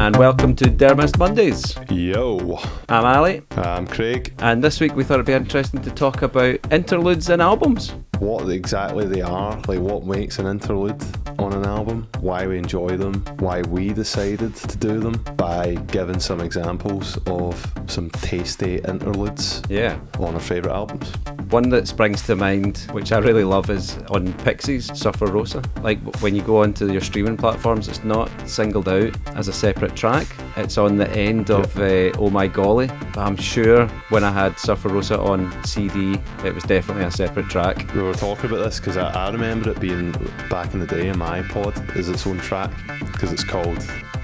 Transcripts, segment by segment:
and welcome to Dermist Mondays. Yo. I'm Ali. I'm Craig. And this week we thought it'd be interesting to talk about interludes in albums. What exactly they are, like what makes an interlude on an album, why we enjoy them, why we decided to do them, by giving some examples of some tasty interludes on our favourite albums. One that springs to mind, which I really love, is on Pixies, Suffer Rosa. Like when you go onto your streaming platforms, it's not singled out as a separate track. It's on the end of Oh My Golly. But I'm sure when I had Suffer Rosa on CD, it was definitely a separate track. We were talking about this because I remember it being back in the day in my iPod as its own track, because it's called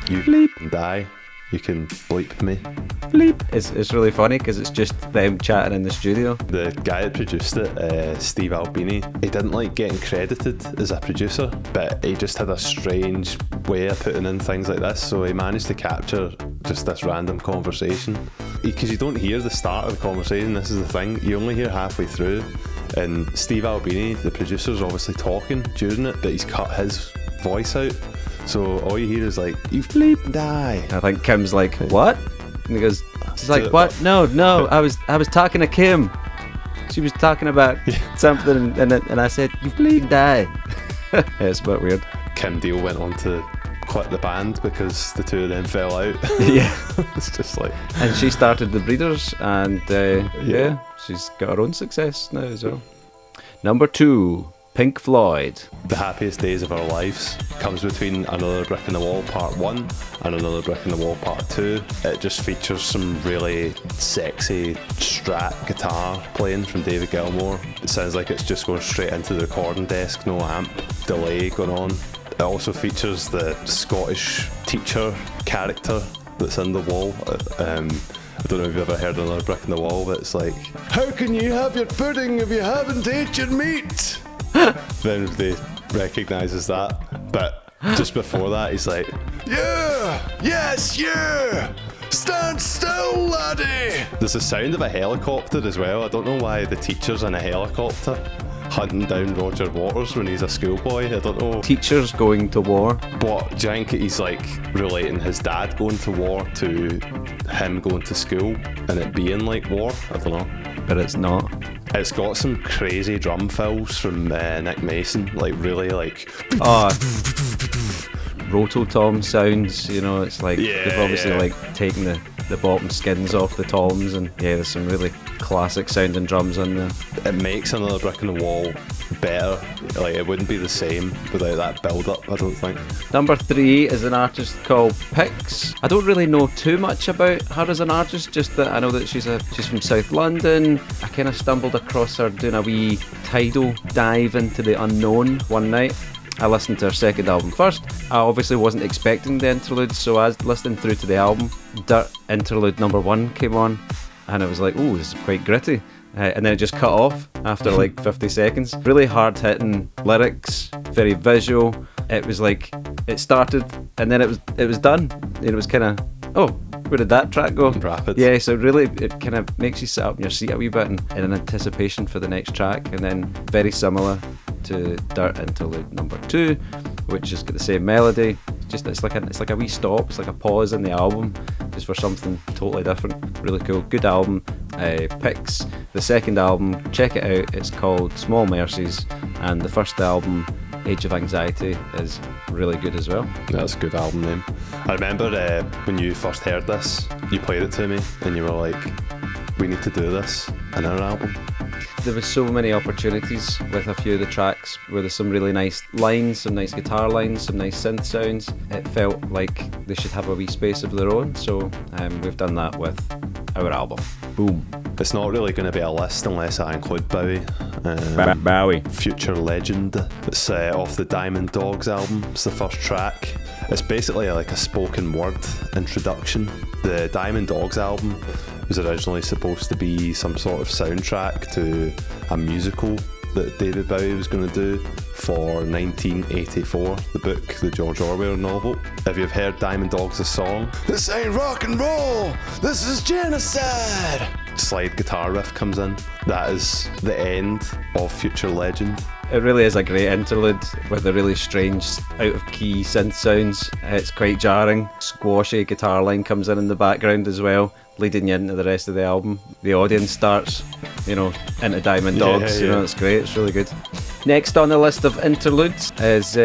You Bleep and Die. You can bleep me. Bleep. It's really funny because it's just them chatting in the studio. The guy that produced it, Steve Albini, he didn't like getting credited as a producer, but he just had a strange way of putting in things like this, so he managed to capture just this random conversation. Because you don't hear the start of the conversation, this is the thing, you only hear halfway through, and Steve Albini, the producer's obviously talking during it, but he's cut his voice out. So all you hear is like, you bleep and die. I think Kim's like, what? And he goes, she's like, what? No, I was talking to Kim. She was talking about something, and I said, you bleep and die. It's a bit weird. Kim Deal went on to quit the band because the two of them fell out. Yeah. It's just like... And she started the Breeders, and she's got her own success now as well. Number 2. Pink Floyd. The Happiest Days of Our Lives comes between Another Brick in the Wall Part 1 and Another Brick in the Wall Part 2. It just features some really sexy Strat guitar playing from David Gilmour. It sounds like it's just going straight into the recording desk, no amp delay going on. It also features the Scottish teacher character that's in the wall. I don't know if you've ever heard Another Brick in the Wall, but it's like, how can you have your pudding if you haven't ate your meat? Then they recognises that, but just before that he's like, yeah, yes, yeah, stand still, laddie. There's the sound of a helicopter as well. I don't know why the teacher's in a helicopter hunting down Roger Waters when he's a schoolboy. I don't know. Teachers going to war. What, do you think he's like relating his dad going to war to him going to school and it being like war? I don't know. But it's not. It's got some crazy drum fills from Nick Mason, like really like... Rototom sounds, you know, it's like they've obviously like taken the bottom skins off the toms, and there's some really classic sounding drums in there. It makes Another Brick in the Wall better. Like, it wouldn't be the same without that build up, I don't think. Number 3 is an artist called Pix. I don't really know too much about her as an artist, just that I know that she's from South London. I kind of stumbled across her doing a wee tidal dive into the unknown one night. I listened to her second album first. I obviously wasn't expecting the interludes, so I was listening through to the album. Dirt interlude number 1 came on, and I was like, oh, this is quite gritty. And then it just cut off after like 50 seconds. Really hard hitting lyrics, very visual. It was like, it started and then it was done. And it was kind of, oh, where did that track go? Rapid. Yeah, so really it kind of makes you sit up in your seat a wee bit in an anticipation for the next track. And then very similar to Dirt interlude number 2, which has got the same melody. Just it's like a wee stop. It's like a pause in the album, just for something totally different. Really cool, good album. Pix. The second album, check it out. It's called Small Mercies, and the first album, Age of Anxiety, is really good as well. That's a good album name. I remember when you first heard this, you played it to me, and you were like, we need to do this in our album. There was so many opportunities with a few of the tracks where there's some really nice lines, some nice guitar lines, some nice synth sounds. It felt like they should have a wee space of their own, so we've done that with our album. Boom. It's not really going to be a list unless I include Bowie. Bowie. Future Legend. It's off the Diamond Dogs album. It's the first track. It's basically like a spoken word introduction. The Diamond Dogs album was originally supposed to be some sort of soundtrack to a musical that David Bowie was going to do for 1984, the book, the George Orwell novel. If you've heard Diamond Dogs' song, this ain't rock and roll, this is genocide. slide guitar riff comes in. That is the end of Future Legend. It really is a great interlude with the really strange out-of-key synth sounds. It's quite jarring. Squashy guitar line comes in the background as well, leading you into the rest of the album. The audience starts, into Diamond Dogs. It's great. It's really good. Next on the list of interludes is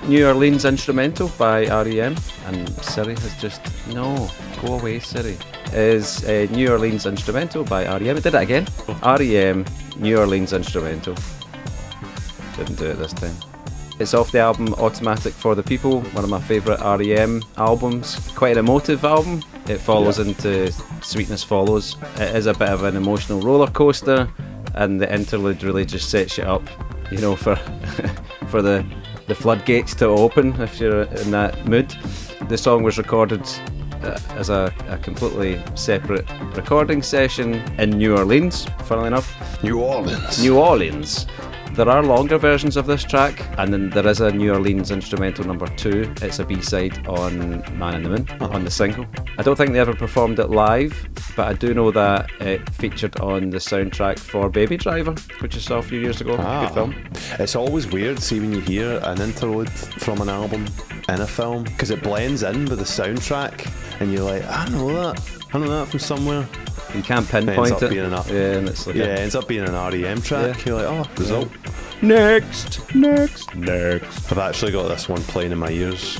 New Orleans Instrumental by R.E.M. And Siri has just... No, go away, Siri. Is New Orleans Instrumental by R.E.M. It did it again. R.E.M. New Orleans Instrumental. Didn't do it this time. It's off the album Automatic for the People, one of my favourite R.E.M. albums. Quite an emotive album. It follows into Sweetness Follows. It is a bit of an emotional roller coaster, and the interlude really just sets you up, for for the floodgates to open if you're in that mood. The song was recorded as a completely separate recording session in New Orleans, funnily enough. New Orleans. New Orleans. There are longer versions of this track, and then there is a New Orleans instrumental number 2. It's a B-side on Man in the Moon, on the single. I don't think they ever performed it live, but I do know that it featured on the soundtrack for Baby Driver, which I saw a few years ago. Good film. It's always weird, see, when you hear an interlude from an album in a film, because it blends in with the soundtrack, and you're like, I know that from somewhere. You can't pinpoint it. And it's like ends up being an R.E.M. track. Yeah. You're like, result. Next. I've actually got this one playing in my ears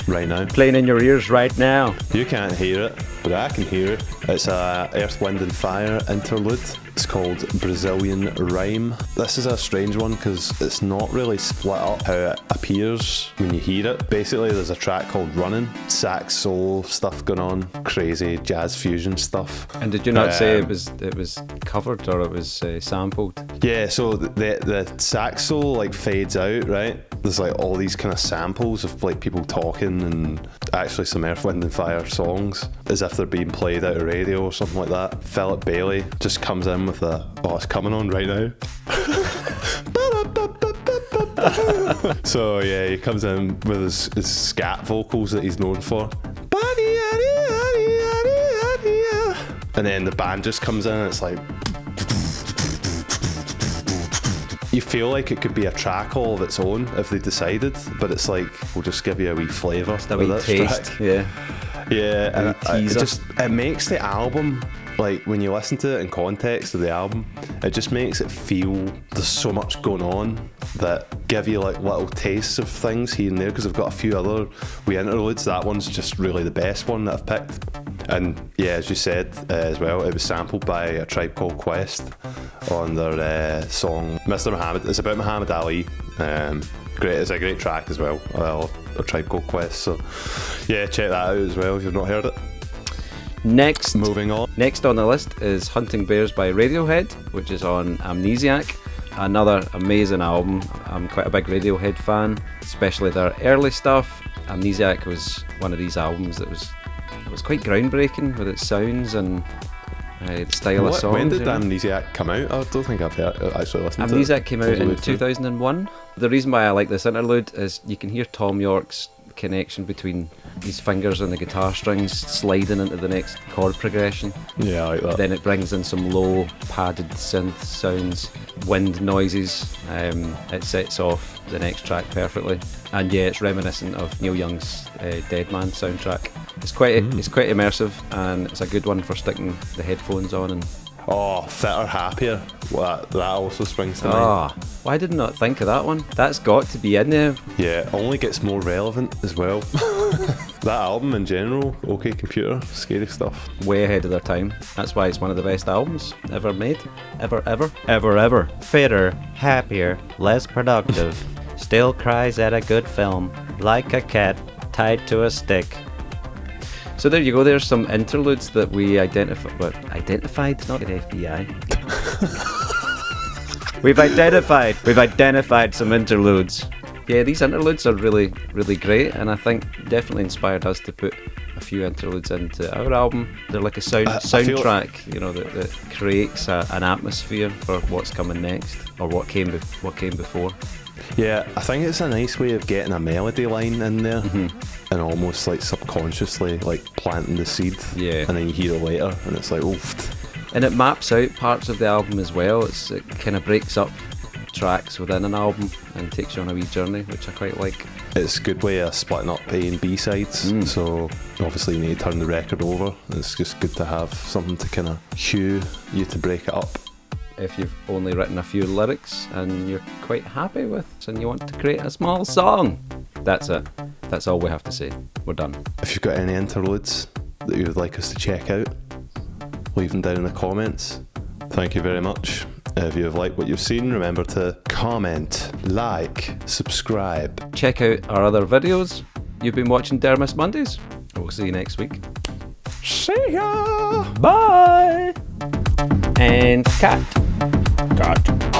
right now. Playing in your ears right now. You can't hear it, but I can hear it. It's a Earth, Wind and Fire interlude. It's called Brazilian Rhyme. This is a strange one because it's not really split up how it appears when you hear it. Basically, there's a track called Running, sax solo stuff going on, crazy jazz fusion stuff. And did you not say it was covered or it was sampled? Yeah, so the sax solo fades out, right? There's all these kind of samples of people talking and actually some Earth, Wind and Fire songs as if they're being played out of radio or something like that. Philip Bailey just comes in with it's coming on right now. So yeah, he comes in with his scat vocals that he's known for. And then the band just comes in and it's like... You feel like it could be a track all of its own if they decided, but it's we'll just give you a wee flavour. Just a wee taste, track. Yeah, and it makes the album, when you listen to it in context of the album, it just makes it feel there's so much going on that give you little tastes of things here and there, because I've got a few other wee interludes. That one's just really the best one that I've picked. And yeah, as you said as well, it was sampled by A Tribe Called Quest on their song Mr. Muhammad. It's about Muhammad Ali. Great, it's a great track as well. A Tribe Called Quest. So yeah, check that out as well if you've not heard it. Moving on. Next on the list is Hunting Bears by Radiohead, which is on Amnesiac. Another amazing album. I'm quite a big Radiohead fan, especially their early stuff. Amnesiac was one of these albums that was quite groundbreaking with its sounds and style of songs. When did Amnesiac come out? I don't think I've actually listened to it. Amnesiac came out in 2001. The reason why I like this interlude is you can hear Tom York's connection between his fingers and the guitar strings sliding into the next chord progression. Yeah, I like that. Then it brings in some low padded synth sounds, wind noises. It sets off the next track perfectly. And yeah, it's reminiscent of Neil Young's Dead Man soundtrack. It's quite immersive, and it's a good one for sticking the headphones on and... Oh, Fitter Happier. Well, that also springs to mind. Why did I not think of that one? That's got to be in there. Yeah, only gets more relevant as well. That album in general, OK Computer, scary stuff. Way ahead of their time. That's why it's one of the best albums ever made. Ever. Fitter, happier, less productive. Still cries at a good film, like a cat tied to a stick. So there you go, there's some interludes that we identified, not the FBI. We've identified some interludes. Yeah, these interludes are really, really great, and I think definitely inspired us to put a few interludes into our album. They're like a soundtrack, that creates an atmosphere for what's coming next, or what came before. Yeah, I think it's a nice way of getting a melody line in there, and almost subconsciously planting the seed. Yeah, and then you hear it later, and it's like, oof. And it maps out parts of the album as well. It kind of breaks up tracks within an album and takes you on a wee journey, which I quite like. It's a good way of splitting up A and B sides, so obviously you need to turn the record over. It's just good to have something to kind of cue you to break it up. If you've only written a few lyrics and you're quite happy with it and you want to create a small song, that's it. That's all we have to say. We're done. If you've got any interludes that you would like us to check out, leave them down in the comments. Thank you very much. If you've liked what you've seen, remember to comment, like, subscribe. Check out our other videos. You've been watching Dermis Mondays. We'll see you next week. See ya! Bye! And cut. Cut.